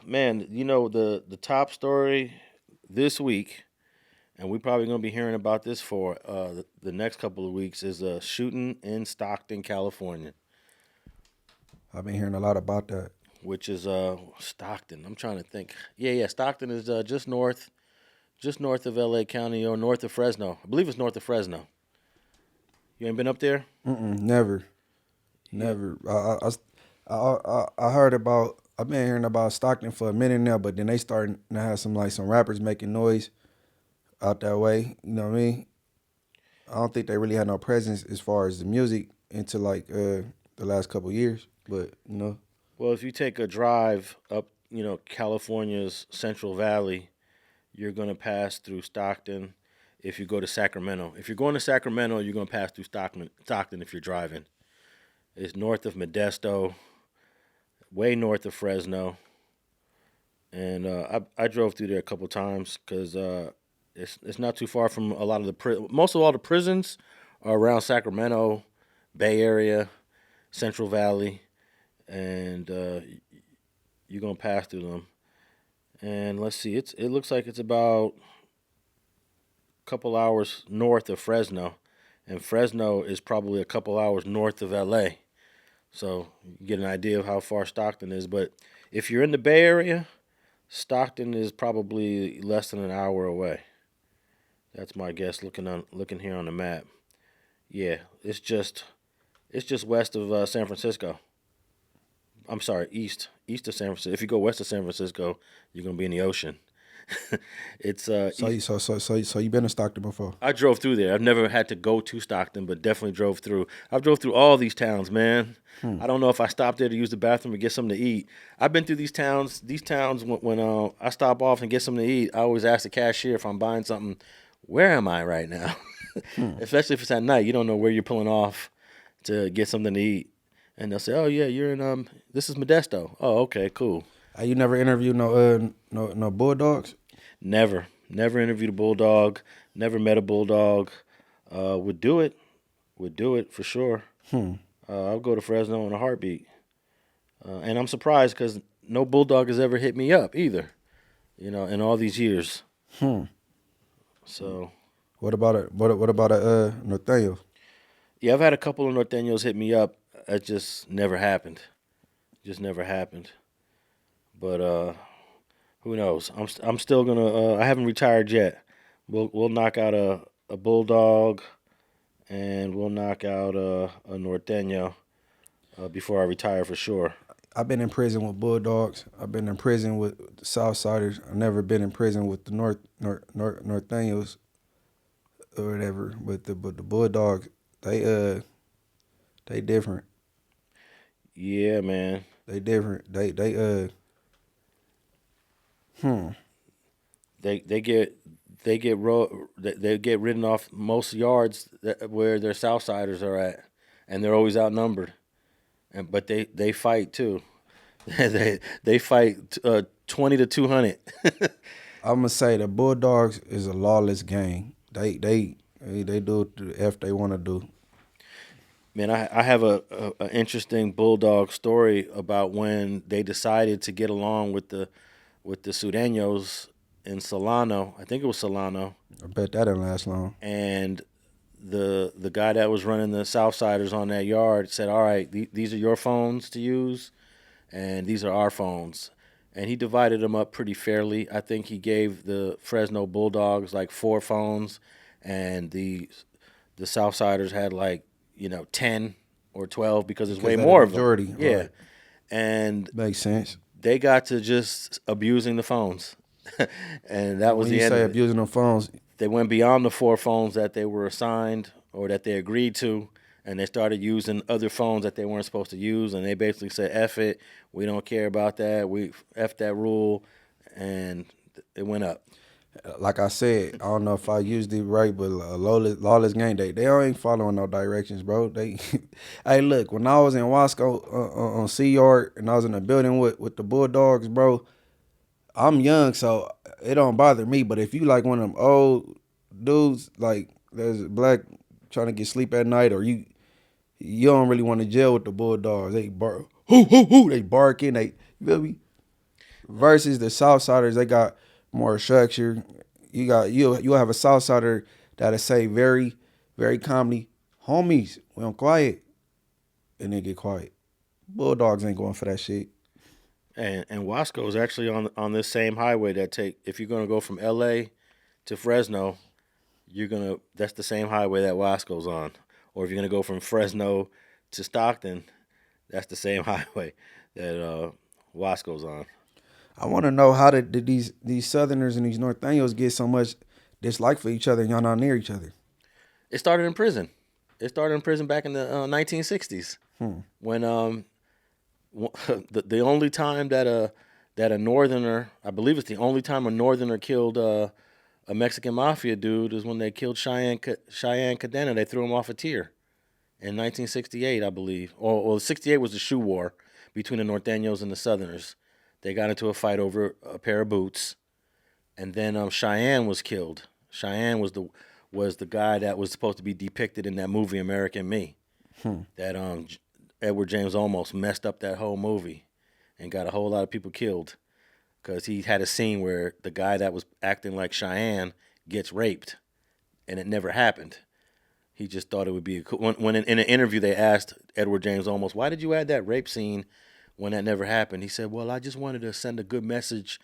Man, the top story this week, and we're probably gonna be hearing about this for the next couple of weeks, is a shooting in Stockton, California, I've been hearing a lot about that. which is Stockton. I'm trying to think. Yeah. Stockton is just north of L.A. County or north of Fresno. I believe it's north of Fresno. You ain't been up there? Never, Yeah. never. I heard about. I've been hearing about Stockton for a minute now, but then they starting to have some rappers making noise out that way. You know what I mean? I don't think they really had no presence as far as the music into the last couple years. But Well, if you take a drive up, California's Central Valley, you're gonna pass through Stockton. If you go to Sacramento, if you're going to Sacramento, you're gonna pass through Stockton. Stockton, if you're driving, it's north of Modesto, way north of Fresno, and I drove through there a couple times because it's not too far from a lot of most of all the prisons are around Sacramento, Bay Area, Central Valley, and you're gonna pass through them. And let's see, it looks like it's about a couple hours north of Fresno, and Fresno is probably a couple hours north of LA. So you get an idea of how far Stockton is. But if you're in the Bay Area, Stockton is probably less than an hour away. That's my guess. Looking here on the map. Yeah, it's just west of San Francisco. I'm sorry, east of San Francisco. If you go west of San Francisco, you're gonna be in the ocean. it's so you been to Stockton before? I drove through there. I've never had to go to Stockton, but definitely drove through. I've drove through all these towns, man. I don't know if I stopped there to use the bathroom or get something to eat. I've been through these towns. These towns, when I stop off and get something to eat, I always ask the cashier if I'm buying something, where am I right now? Especially if it's at night, you don't know where you're pulling off to get something to eat, and they'll say, "Oh yeah, you're in this is Modesto." Oh, okay, cool. You never interviewed no Bulldogs? Never interviewed a bulldog. Never met a bulldog. Would do it. Would do it for sure. I'll go to Fresno in a heartbeat. And I'm surprised because no bulldog has ever hit me up either. In all these years. So. What about it? What about Nathaniel? Yeah, I've had a couple of Norteños hit me up. It just never happened. Just never happened. But who knows? I'm still gonna. I haven't retired yet. We'll knock out a bulldog, and we'll knock out a Norteño before I retire for sure. I've been in prison with Bulldogs. I've been in prison with the Southsiders. I've never been in prison with the Northaniels or whatever. But the Bulldogs, they different. Yeah, man. They different. They get ridden off most yards where their Southsiders are at, and they're always outnumbered. But they fight too. they fight 20 to 200. I'm gonna say the Bulldogs is a lawless gang. They do the F they want to do. Man, I have a interesting Bulldog story about when they decided to get along with the Sureños in Solano. I think it was Solano. I bet that didn't last long. And the guy that was running the Southsiders on that yard said, "All right, these are your phones to use, and these are our phones." And he divided them up pretty fairly. I think he gave the Fresno Bulldogs like 4 phones, and the Southsiders had 10 or 12 because there's way more of them. Majority, Yeah, right. and Makes sense. they got to just abusing the phones, and that was When the you end say of it. abusing them phones, They went beyond the 4 phones that they were assigned or that they agreed to, and they started using other phones that they weren't supposed to use, and they basically said, F it, we don't care about that, we F that rule, and it went up. like I said, I don't know if I used it right, but a lawless gang, they ain't following no directions, bro. They, hey, look, when I was in Wasco on C Yard and I was in the building with the Bulldogs, bro, I'm young, so it don't bother me. But if you like one of them old dudes, like there's a black trying to get sleep at night, or you don't really want to jail with the Bulldogs. They bark, hoo hoo hoo. They barking. You feel me? versus the Southsiders, they got more structure. You'll have a Southsider that'll say very, very calmly, homies, we on quiet, and they get quiet. Bulldogs ain't going for that shit. And Wasco is actually on this same highway if you're gonna go from L.A. to Fresno, that's the same highway that Wasco's on. Or if you're gonna go from Fresno to Stockton, that's the same highway that Wasco's on. I want to know how did these Southerners and these Northanians get so much dislike for each other and y'all not near each other? It started in prison. It started in prison back in the 1960s when the only time that a Northerner, I believe it's the only time a Northerner killed a Mexican Mafia dude is when they killed Cheyenne Cadena. They threw him off a tier in 1968, I believe. Or 68 was the shoe war between the Norteños and the Southerners. They got into a fight over a pair of boots, and then Cheyenne was killed. Cheyenne was the guy that was supposed to be depicted in that movie American Me. That Edward James Olmos messed up that whole movie and got a whole lot of people killed because he had a scene where the guy that was acting like Cheyenne gets raped, and it never happened. He just thought it would be when in an interview they asked Edward James Olmos, "Why did you add that rape scene when that never happened?" He said, "Well, I just wanted to send a good message,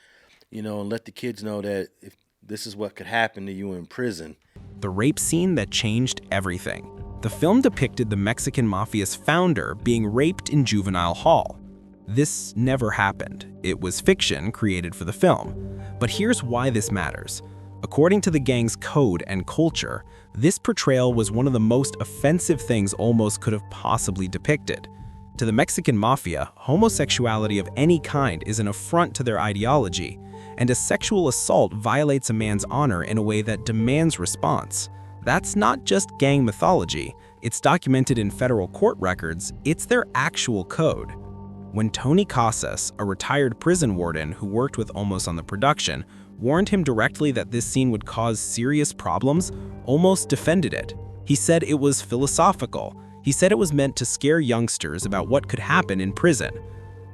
and let the kids know that if this is what could happen to you in prison." The rape scene that changed everything. The film depicted the Mexican Mafia's founder being raped in juvenile hall. This never happened. It was fiction created for the film. But here's why this matters. According to the gang's code and culture, this portrayal was one of the most offensive things Olmos could have possibly depicted. To the Mexican Mafia, homosexuality of any kind is an affront to their ideology, and a sexual assault violates a man's honor in a way that demands response. That's not just gang mythology, it's documented in federal court records, it's their actual code. When Tony Casas, a retired prison warden who worked with Olmos on the production, warned him directly that this scene would cause serious problems, Olmos defended it. He said it was philosophical. He said it was meant to scare youngsters about what could happen in prison.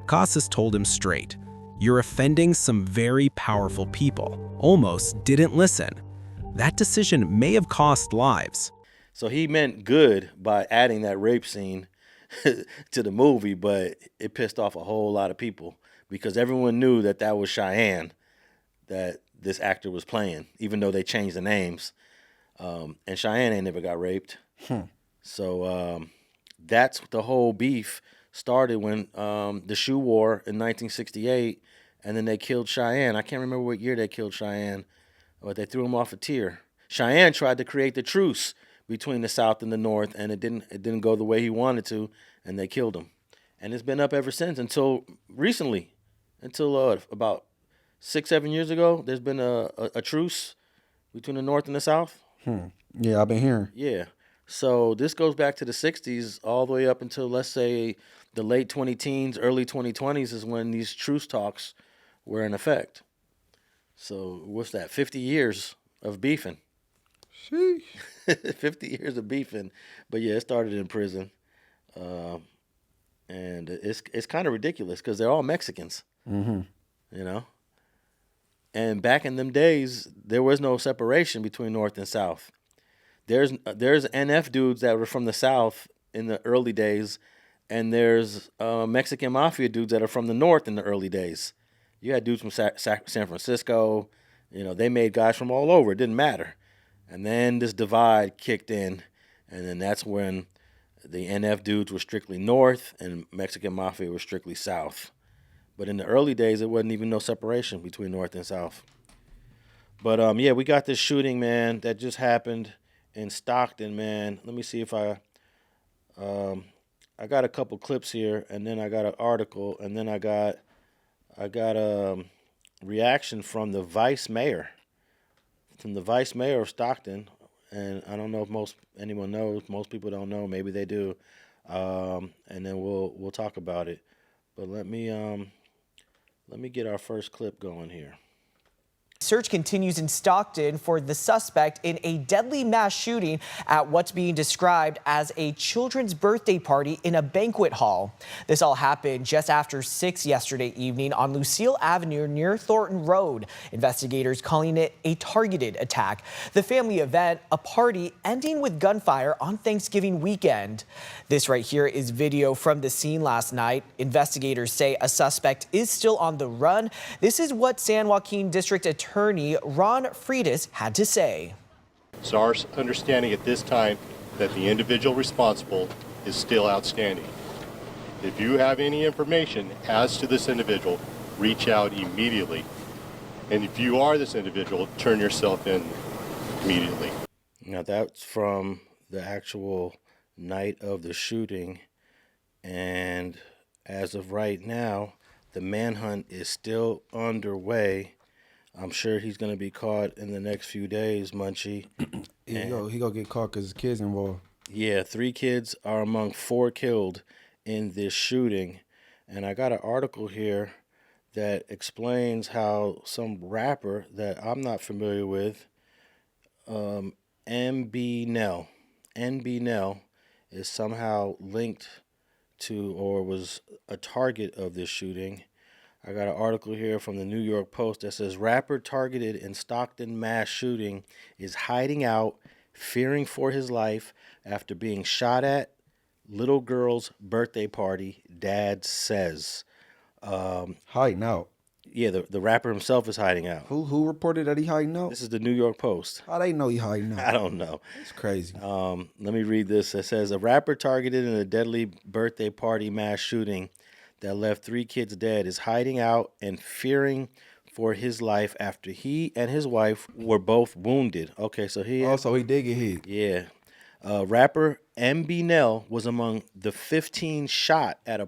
Casas told him straight, "You're offending some very powerful people." Olmos didn't listen. That decision may have cost lives. So he meant good by adding that rape scene to the movie, but it pissed off a whole lot of people because everyone knew that was Cheyenne that this actor was playing, even though they changed the names. And Cheyenne ain't never got raped. So that's the whole beef started when the shoe war in 1968, and then they killed Cheyenne. I can't remember what year they killed Cheyenne, but they threw him off a tier. Cheyenne tried to create the truce between the South and the North, and it didn't go the way he wanted to, and they killed him. And it's been up ever since until recently, until about 6-7 years ago. There's been a truce between the North and the South. Yeah, I've been hearing. Yeah. So this goes back to the 60s all the way up until, let's say, the late 20-teens, early 2020s is when these truce talks were in effect. So what's that, 50 years of beefing? Sheesh. 50 years of beefing. But yeah, it started in prison. And it's kind of ridiculous because they're all Mexicans, And back in them days, there was no separation between North and South. There's NF dudes that were from the South in the early days, and there's Mexican Mafia dudes that are from the North in the early days. You had dudes from San Francisco. They made guys from all over. It didn't matter. And then this divide kicked in, and then that's when the NF dudes were strictly North and Mexican Mafia was strictly South. But in the early days, it wasn't even no separation between North and South. But yeah, we got this shooting, man, that just happened in Stockton, man. Let me see if I got a couple clips here, and then I got an article, and then I got a reaction from the Vice Mayor of Stockton. And I don't know if anyone knows. Most people don't know. Maybe they do. And then we'll talk about it. But let me get our first clip going here. Search continues in Stockton for the suspect in a deadly mass shooting at what's being described as a children's birthday party in a banquet hall. This all happened just after 6 yesterday evening on Lucille Avenue near Thornton Road. Investigators calling it a targeted attack. The family event, a party ending with gunfire on Thanksgiving weekend. This right here is video from the scene last night. Investigators say a suspect is still on the run. This is what San Joaquin District Attorney Ron Freitas had to say. It's our understanding at this time that the individual responsible is still outstanding. If you have any information as to this individual, reach out immediately. And if you are this individual, turn yourself in immediately. Now that's from the actual night of the shooting, and as of right now, the manhunt is still underway. I'm sure he's going to be caught in the next few days, Munchie. He gonna get caught because his kids involved. Yeah, 3 kids are among 4 killed in this shooting. And I got an article here that explains how some rapper that I'm not familiar with, NBnel is somehow linked to or was a target of this shooting. I got an article here from the New York Post that says rapper targeted in Stockton mass shooting is hiding out, fearing for his life after being shot at. Little girl's birthday party, dad says. Hiding out. Yeah, the rapper himself is hiding out. Who reported that he hiding out? This is the New York Post. How they know he hiding out? I don't know. It's crazy. Let me read this. It says a rapper targeted in a deadly birthday party mass shooting that left 3 kids dead is hiding out and fearing for his life after he and his wife were both wounded. Okay, so he did get hit. Yeah. Rapper MBNel was among the 15 shot at a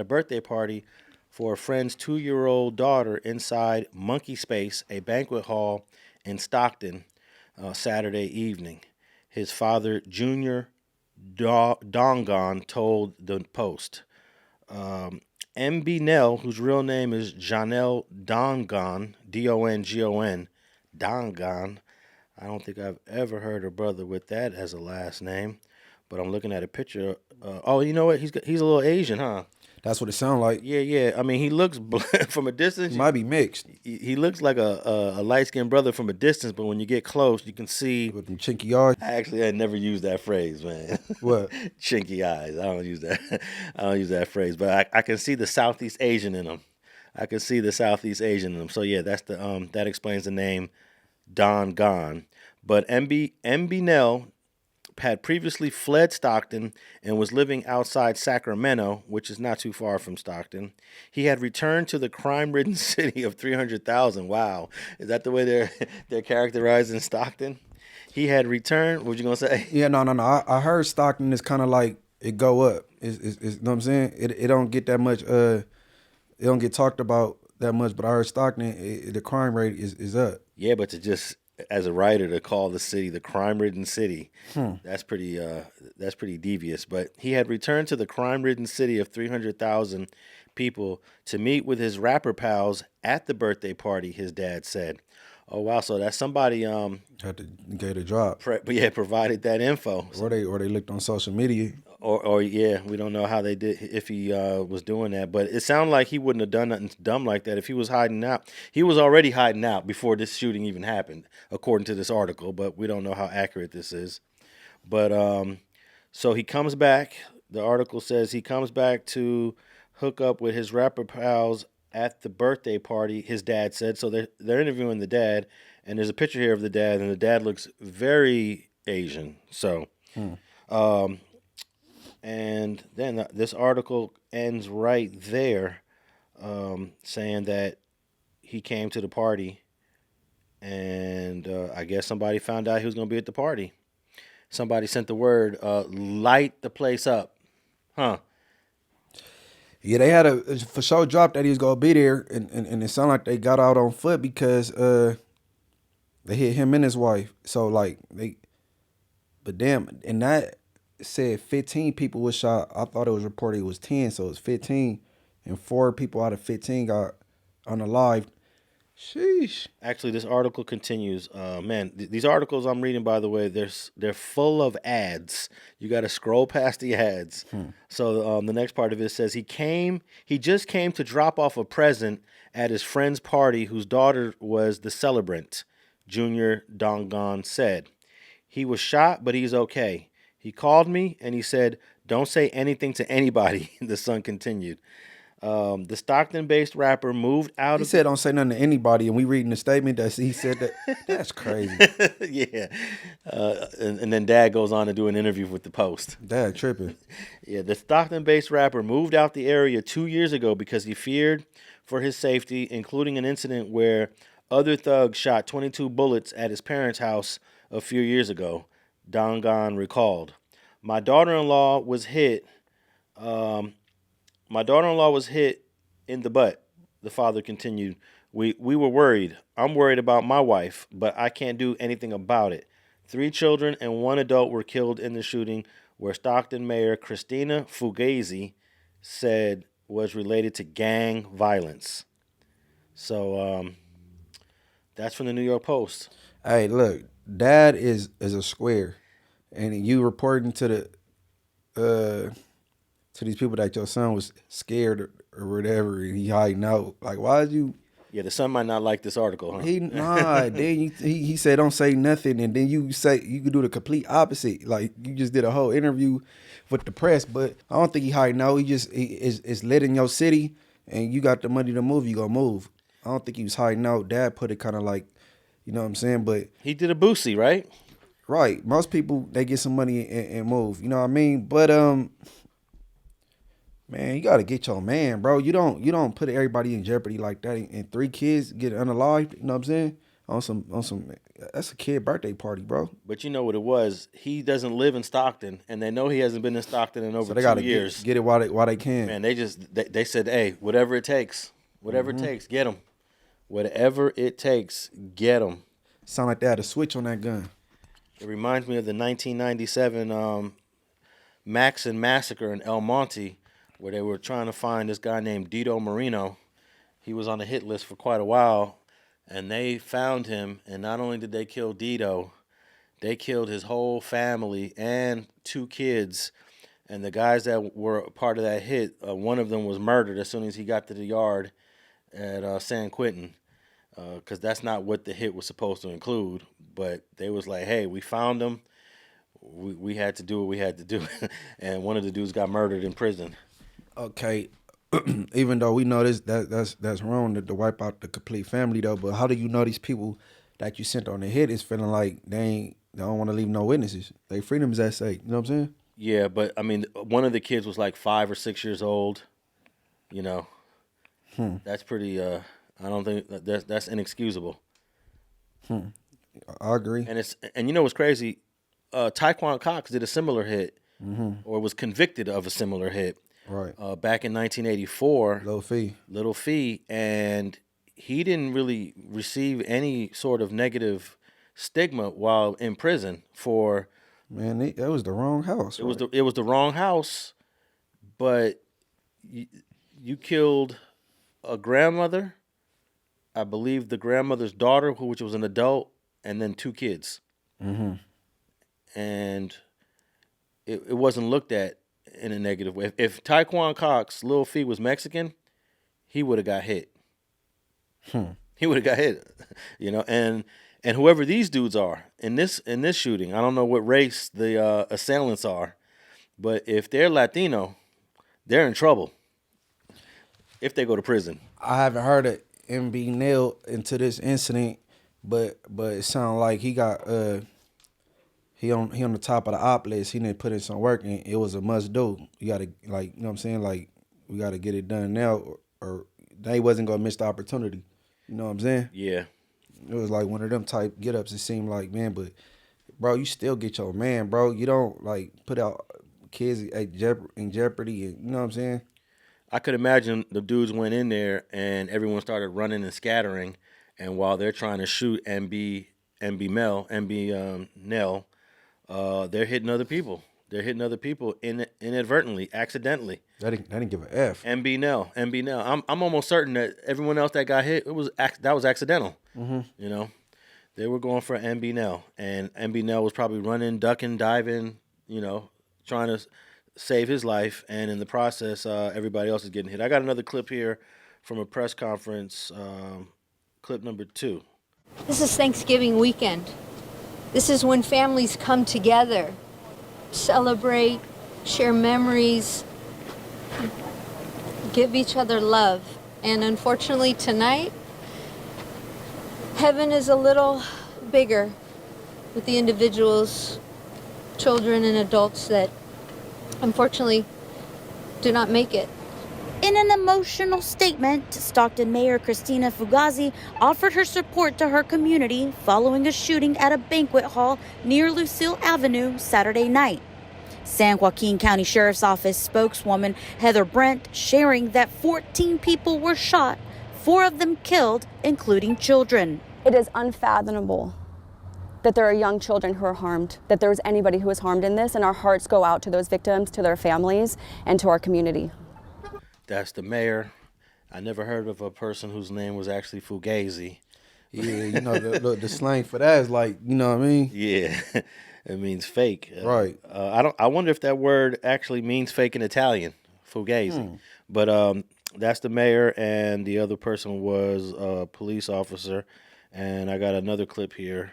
birthday party for a friend's 2-year-old daughter inside Monkey Space, a banquet hall in Stockton, Saturday evening. His father, Junior Dongan, told the Post. MBNel, whose real name is Janelle Dongan, Dongon, Dongan. I don't think I've ever heard a brother with that as a last name, but I'm looking at a picture. Oh, you know what? He's a little Asian, huh? That's what it sounds like. Yeah. I mean, he looks from a distance. He might be mixed. He looks like a light-skinned brother from a distance, but when you get close, you can see. With them chinky eyes. Actually, I never used that phrase, man. What? Chinky eyes. I don't use that. I don't use that phrase, but I can see the Southeast Asian in him. So yeah, that's that explains the name Don Gon. But MBNel had previously fled Stockton and was living outside Sacramento, which is not too far from Stockton. He had returned to the crime-ridden city of 300,000. Wow. Is that the way they're characterized in Stockton? He had returned. What you going to say? Yeah, no. I heard Stockton is kind of like it go up. It's you know what I'm saying? It don't get that much, it don't get talked about that much, but I heard Stockton, the crime rate is up. Yeah, but to just, as a writer, to call the city the crime-ridden city, that's pretty devious. But he had returned to the crime-ridden city of 300,000 people to meet with his rapper pals at the birthday party, his dad said. Oh, wow, so that's somebody Had to get a drop. Provided that info. Or they looked on social media. Or yeah, we don't know how they did, if he was doing that. But it sounded like he wouldn't have done nothing dumb like that if he was hiding out. He was already hiding out before this shooting even happened, according to this article. But we don't know how accurate this is. But so he comes back. The article says he comes back to hook up with his rapper pals at the birthday party, his dad said. So they're interviewing the dad. And there's a picture here of the dad. And the dad looks very Asian. So... And then this article ends right there, saying that he came to the party, and I guess somebody found out he was going to be at the party. Somebody sent the word, light the place up. Huh? Yeah, they had a for sure drop that he was going to be there, and it sounded like they got out on foot because they hit him and his wife. So, like, but damn, and that... said 15 people was shot. I thought it was reported it was 10, so it's 15, and 4 people out of 15 got unalived. Sheesh. Actually, this article continues. Man, these articles I'm reading, by the way, they're full of ads. You got to scroll past the ads. So the next part of it says he just came to drop off a present at his friend's party, whose daughter was the celebrant. Junior Dongan said he was shot, but he's okay. He called me and he said, "Don't say anything to anybody." The son continued. The Stockton-based rapper moved out He of said don't say nothing to anybody, and we reading the statement that he said that. That's crazy. yeah. And then Dad goes on to do an interview with the Post. Dad tripping. Yeah, the Stockton-based rapper moved out the area 2 years ago because he feared for his safety, including an incident where other thugs shot 22 bullets at his parents' house a few years ago. Dongan recalled. My daughter-in-law was hit in the butt, the father continued. We were worried. I'm worried about my wife, but I can't do anything about it. 3 children and 1 adult were killed in the shooting, where Stockton Mayor Christina Fugazi said was related to gang violence. So that's from the New York Post. Hey, look, Dad is a square, and you reporting to these people that your son was scared or whatever, and he hiding out. Like, why did you? Yeah, the son might not like this article, huh? Then he said don't say nothing, and then you say you could do the complete opposite. Like you just did a whole interview with the press, but I don't think he hiding out. He just is lit in your city, and you got the money to move, you gonna move. I don't think he was hiding out. Dad put it kind of like, you know what I'm saying, but He did a Boosie, right? right. Most people they get some money and move. You know what I mean? But man, you gotta get your man, bro. You don't put everybody in jeopardy like that. And 3 kids get unalived. You know what I'm saying? On some, that's a kid birthday party, bro. But you know what it was? He doesn't live in Stockton, and they know he hasn't been in Stockton in over So they 2 gotta years. get it while they can. Man, they said, hey, whatever it takes, it takes, get him. Whatever it takes, get him. Sound like they had a switch on that gun. It reminds me of the 1997 Maxson Massacre in El Monte, where they were trying to find this guy named Dito Marino. He was on the hit list for quite a while, and they found him, and not only did they kill Dito, they killed his whole family and 2 kids. And the guys that were part of that hit, one of them was murdered as soon as he got to the yard at San Quentin, because that's not what the hit was supposed to include. But they was like, hey, we found him. We had to do what we had to do. And one of the dudes got murdered in prison. Okay, even though we know that's wrong to wipe out the complete family though, but how do you know these people that you sent on the hit is feeling like they don't want to leave no witnesses? They freedom is at stake. You know what I'm saying? Yeah, but I mean, one of the kids was like 5 or 6 years old. You know, that's pretty. I don't think that's inexcusable. I agree. And you know what's crazy? Tyquon Cox did a similar hit, or was convicted of a similar hit. Right. Back in 1984. Lil Fee. And he didn't really receive any sort of negative stigma while in prison for. Man, that was the wrong house. It was the wrong house, but you killed a grandmother, I believe the grandmother's daughter, which was an adult, and then 2 kids. Mm-hmm. And it wasn't looked at in a negative way. If Tyquon Cox, Lil Fee, was Mexican, he would have got hit. He would have got hit, you know. And whoever these dudes are in this shooting, I don't know what race the assailants are, but if they're Latino, they're in trouble if they go to prison. I haven't heard of MBNel into this incident, but it sounds like he got he on the top of the op list. He didn't put in some work, and it was a must do. You gotta, like, you know what I'm saying, like, we gotta get it done now, or they wasn't gonna miss the opportunity. You know what I'm saying? Yeah. It was like one of them type get ups. It seemed like, man, but bro, you still get your man, bro. You don't like put out kids in jeopardy, and you know what I'm saying? I could imagine the dudes went in there and everyone started running and scattering, and while they're trying to shoot MBNel, they're hitting other people. They're hitting other people inadvertently, accidentally. They didn't give a F. MBNel. I'm almost certain that everyone else that got hit, that was accidental. You know, they were going for MBNel, and MBNel was probably running, ducking, diving, you know, trying to save his life, and in the process, everybody else is getting hit. I got another clip here from a press conference, clip number 2. This is Thanksgiving weekend. This is when families come together, celebrate, share memories, give each other love. And unfortunately tonight, heaven is a little bigger with the individuals, children and adults that unfortunately do not make it. In an emotional statement, Stockton Mayor Christina Fugazi offered her support to her community following a shooting at a banquet hall near Lucille Avenue Saturday night. San Joaquin County Sheriff's Office spokeswoman Heather Brent sharing that 14 people were shot, 4 of them killed, including children. It is unfathomable that there are young children who are harmed, that there was anybody who was harmed in this, and our hearts go out to those victims, to their families, and to our community. That's the mayor. I never heard of a person whose name was actually Fugazi. Yeah, you know, the slang for that is like, you know what I mean? Yeah, it means fake. Right. I wonder if that word actually means fake in Italian, Fugazi. But that's the mayor, and the other person was a police officer. And I got another clip here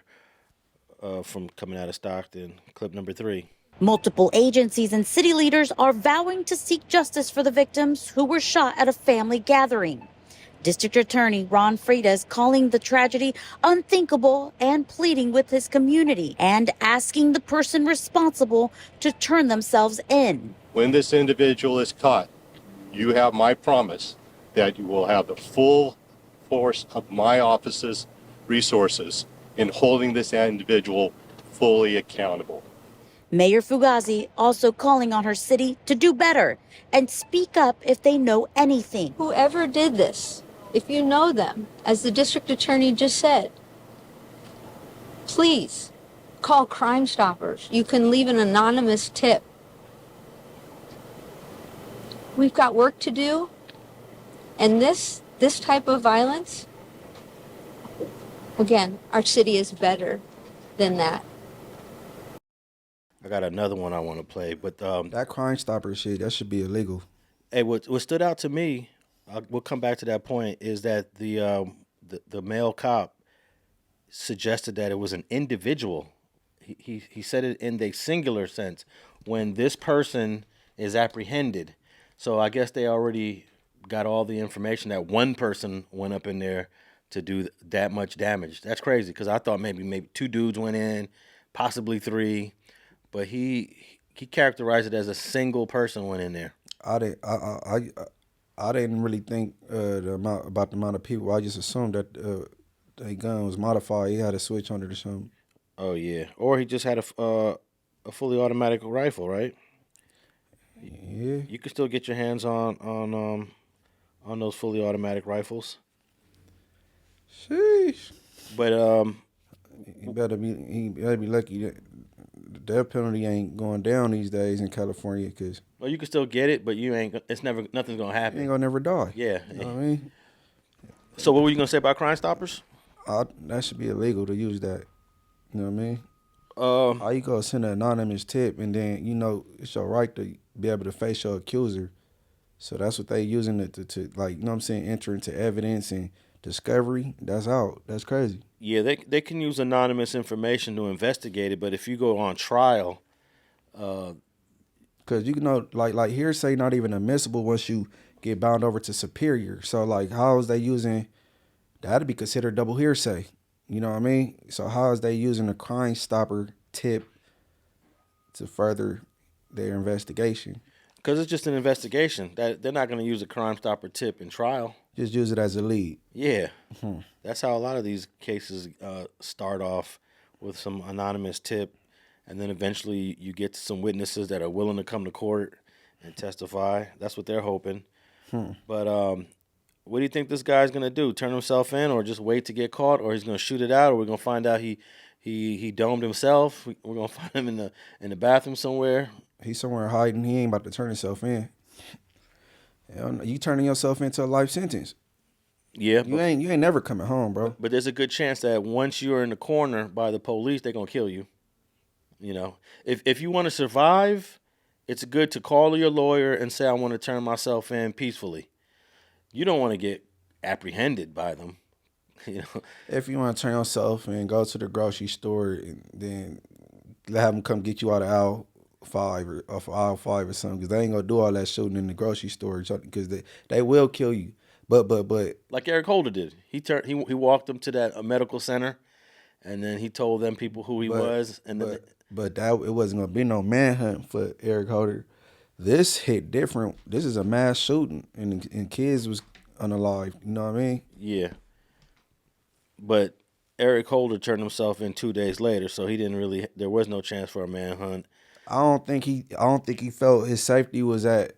from coming out of Stockton, clip number 3. Multiple agencies and city leaders are vowing to seek justice for the victims who were shot at a family gathering. District Attorney Ron Freitas calling the tragedy unthinkable and pleading with his community and asking the person responsible to turn themselves in. When this individual is caught, you have my promise that you will have the full force of my office's resources in holding this individual fully accountable. Mayor Fugazi also calling on her city to do better and speak up if they know anything. Whoever did this, if you know them, as the district attorney just said, please call Crime Stoppers. You can leave an anonymous tip. We've got work to do, and this type of violence, again, our city is better than that. I got another one I want to play, but That Crime Stopper shit, that should be illegal. hey, what stood out to me, we'll come back to that point, is that the male cop suggested that it was an individual. He said it in the singular sense when this person is apprehended. So I guess they already got all the information that one person went up in there to do that much damage. That's crazy, because I thought maybe 2 dudes went in, possibly 3, but he characterized it as a single person went in there. I didn't really think about the amount of people. I just assumed that the gun was modified. He had a switch on it or something. Oh yeah, or he just had a fully automatic rifle, right? Yeah. You can still get your hands on those fully automatic rifles. Sheesh. But He better be lucky that the death penalty ain't going down these days in California, because well, you can still get it, but you ain't. Nothing's gonna he happen. ain't gonna never die. Yeah. You know what I mean? So what were you gonna say about Crime Stoppers? That should be illegal to use that. You know what I mean? All you go send an anonymous tip, and then, you know, it's your right to be able to face your accuser. So that's what they using it to like, you know what I'm saying, enter into evidence and discovery. That's out. That's crazy. Yeah, they can use anonymous information to investigate it, but if you go on trial, Because, you know, like hearsay not even admissible once you get bound over to superior. So, like, how is they using, that'd be considered double hearsay. You know what I mean? So how is they using a Crime Stopper tip to further their investigation? because it's just an investigation, that they're not going to use a Crime Stopper tip in trial. Just use it as a lead. Yeah, that's how a lot of these cases start off, with some anonymous tip, and then eventually you get to some witnesses that are willing to come to court and testify. That's what they're hoping. But what do you think this guy's gonna do? Turn himself in, or just wait to get caught, or he's gonna shoot it out, or we're gonna find out he domed himself? We're gonna find him in the bathroom somewhere. He's somewhere hiding. He ain't about to turn himself in. You turning yourself into a life sentence. Yeah, You ain't never coming home, bro. but there's a good chance that once you're in the corner by the police, they're gonna kill you. You know, if you want to survive, it's good to call your lawyer and say I want to turn myself in peacefully. You don't want to get apprehended by them. You know, If you want to turn yourself and go to the grocery store and then have them come get you out of aisle 5 or something, because they ain't gonna do all that shooting in the grocery store because they will kill you. But like Eric Holder did. He walked them to that medical center, and then he told them people who he was, and then that it wasn't gonna be no manhunt for Eric Holder. This hit different. This is a mass shooting, and kids was unalive. You know what I mean? yeah. But Eric Holder turned himself in 2 days later, so he didn't really. There was no chance for a manhunt. I don't think he felt his safety was at.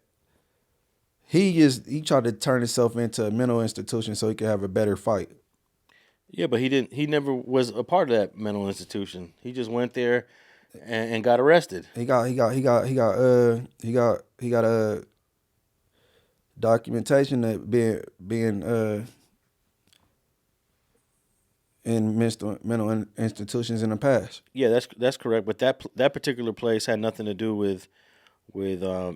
He tried to turn himself into a mental institution so he could have a better fight. Yeah, but he didn't. He never was a part of that mental institution. He just went there and got arrested. He got documentation that being in mental institutions in the past. Yeah, that's correct. But that particular place had nothing to do with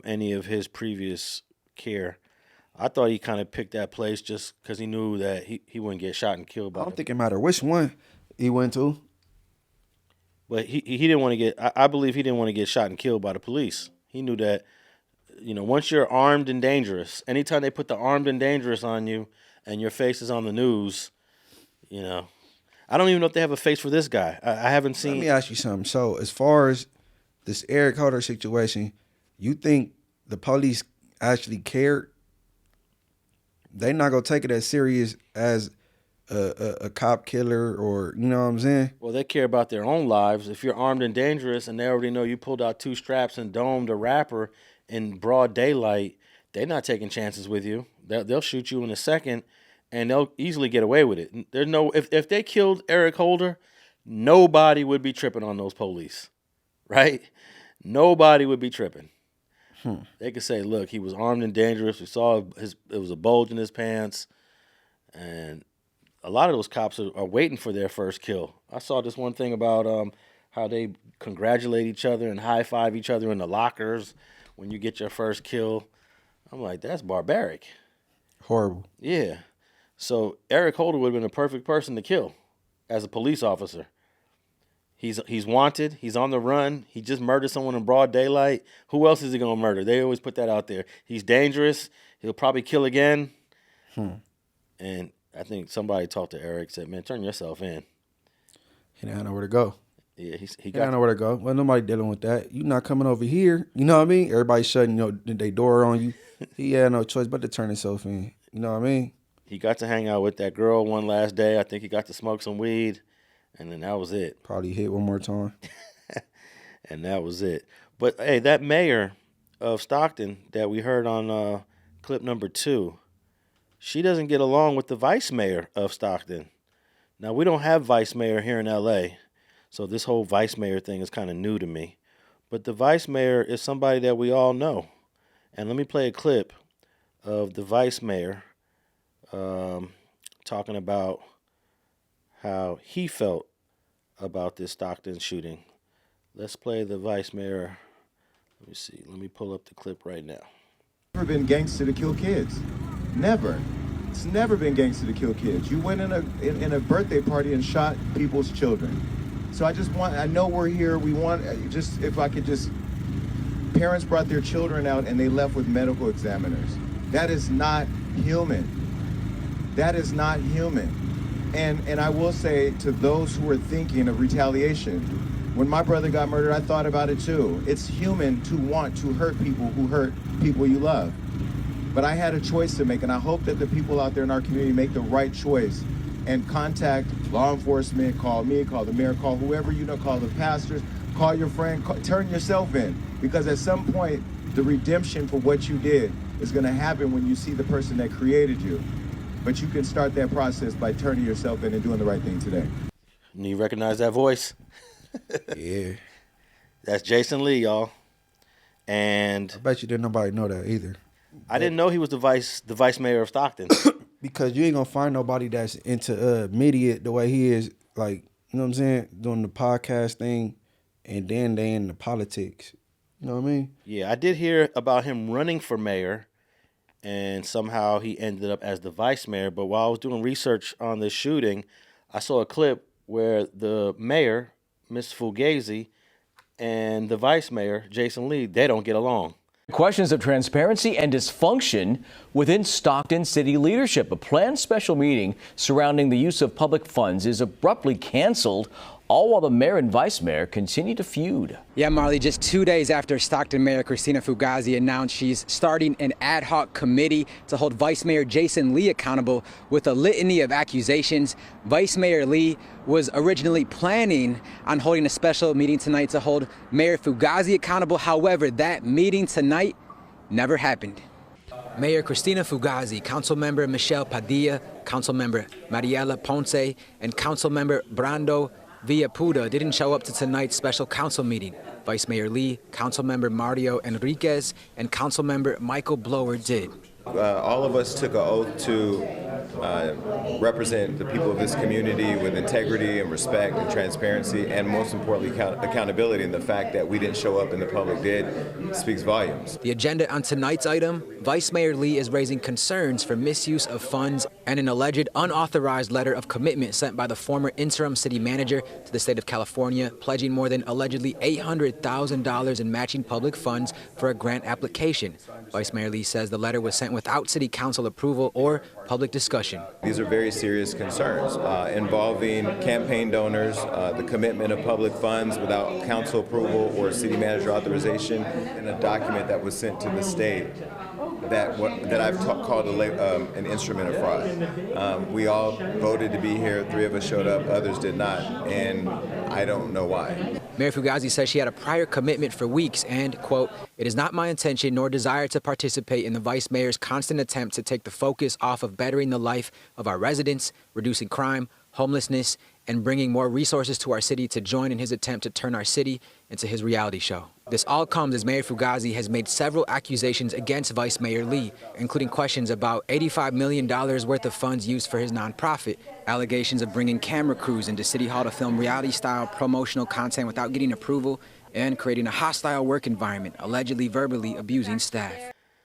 any of his previous care. I thought he kind of picked that place just because he knew that he wouldn't get shot and killed by I don't think it matter which one he went to. But he didn't want to get. I believe he didn't want to get shot and killed by the police. He knew that, once you're armed and dangerous, anytime they put the armed and dangerous on you, and your face is on the news, I don't even know if they have a face for this guy. I haven't seen. Let me ask you something. So, as far as this Eric Holder situation, you think the police actually cared? They not gonna take it as serious as a cop killer, or you know what I'm saying? Well, they care about their own lives. If you're armed and dangerous, and they already know you pulled out 2 straps and domed a rapper in broad daylight, they're not taking chances with you. They'll shoot you in a second, and they'll easily get away with it. There's no if they killed Eric Holder, nobody would be tripping on those police, right? Nobody would be tripping. They could say, look, he was armed and dangerous. We saw it was a bulge in his pants. And a lot of those cops are waiting for their first kill. I saw this one thing about how they congratulate each other and high-five each other in the lockers when you get your first kill. I'm like, that's barbaric. Horrible. Yeah. So Eric Holder would have been a perfect person to kill as a police officer. He's wanted. He's on the run. He just murdered someone in broad daylight. Who else is he going to murder? They always put that out there. He's dangerous. He'll probably kill again. And I think somebody talked to Eric, said, man, turn yourself in. He didn't know where to go. Yeah, he didn't know where to go. Well, nobody dealing with that. You not coming over here. You know what I mean? Everybody shutting their door on you. He had no choice but to turn himself in. You know what I mean? He got to hang out with that girl one last day. I think he got to smoke some weed. And then that was it. Probably hit one more time. And that was it. But, hey, that mayor of Stockton that we heard on clip number 2, she doesn't get along with the vice mayor of Stockton. Now, we don't have vice mayor here in L.A., so this whole vice mayor thing is kind of new to me. But the vice mayor is somebody that we all know. And let me play a clip of the vice mayor talking about how he felt about this Stockton shooting. Let's play the vice mayor. Let me see. Let me pull up the clip right now. Never been gangster to kill kids. Never. It's never been gangster to kill kids. You went in a birthday party and shot people's children. So I know we're here. We want, if I could just, parents brought their children out and they left with medical examiners. That is not human. That is not human. And I will say to those who are thinking of retaliation, when my brother got murdered, I thought about it too. It's human to want to hurt people who hurt people you love. But I had a choice to make, and I hope that the people out there in our community make the right choice and contact law enforcement, call me, call the mayor, call whoever you know, call the pastors, call your friend, turn yourself in. Because at some point, the redemption for what you did is gonna happen when you see the person that created you. But you can start that process by turning yourself in and doing the right thing today. You recognize that voice? Yeah. That's Jason Lee, y'all. And I bet you didn't nobody know that either. I didn't know he was the vice mayor of Stockton. Because you ain't gonna find nobody that's into media the way he is, like, you know what I'm saying, doing the podcast thing, and then they in the politics. You know what I mean? Yeah, I did hear about him running for mayor, and somehow he ended up as the vice mayor. But while I was doing research on this shooting, I saw a clip where the mayor, Miss Fugazi, and the vice mayor, Jason Lee, they don't get along. Questions of transparency and dysfunction within Stockton city leadership. A planned special meeting surrounding the use of public funds is abruptly canceled, all while the mayor and vice mayor continue to feud. Yeah, Marley, just 2 days after Stockton Mayor Christina Fugazi announced she's starting an ad hoc committee to hold Vice Mayor Jason Lee accountable with a litany of accusations, Vice Mayor Lee was originally planning on holding a special meeting tonight to hold Mayor Fugazi accountable. However, that meeting tonight never happened. Mayor Christina Fugazi, Councilmember Michelle Padilla, Councilmember Mariela Ponce, and Councilmember Brando Villapuda didn't show up to tonight's special council meeting. Vice Mayor Lee, Councilmember Mario Enriquez, and Councilmember Michael Blower did. All of us took an oath to represent the people of this community with integrity and respect and transparency, and most importantly, accountability. And the fact that we didn't show up and the public did speaks volumes. The agenda on tonight's item, Vice Mayor Lee is raising concerns for misuse of funds and an alleged unauthorized letter of commitment sent by the former interim city manager to the state of California, pledging more than allegedly $800,000 in matching public funds for a grant application. Vice Mayor Lee says the letter was sent without city council approval or public discussion. These are very serious concerns involving campaign donors, the commitment of public funds without council approval or city manager authorization, and a document that was sent to the state that I've called an instrument of fraud. We all voted to be here. 3 of us showed up, others did not, and I don't know why. Mayor Fugazi says she had a prior commitment for weeks and, quote, "It is not my intention nor desire to participate in the vice mayor's constant attempt to take the focus off of bettering the life of our residents, reducing crime, homelessness, and bringing more resources to our city to join in his attempt to turn our city into his reality show." This all comes as Mayor Fugazi has made several accusations against Vice Mayor Lee, including questions about $85 million worth of funds used for his nonprofit, allegations of bringing camera crews into City Hall to film reality-style promotional content without getting approval, and creating a hostile work environment, allegedly verbally abusing staff.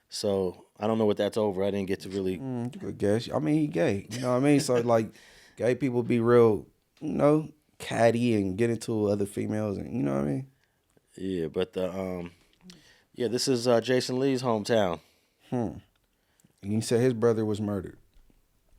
So I don't know what that's over. I didn't get to really. Good guess. I mean, he gay. You know what I mean? So, like, gay people be real, you know, catty and get into other females, and you know what I mean? Yeah, but this is Jason Lee's hometown. And he said his brother was murdered.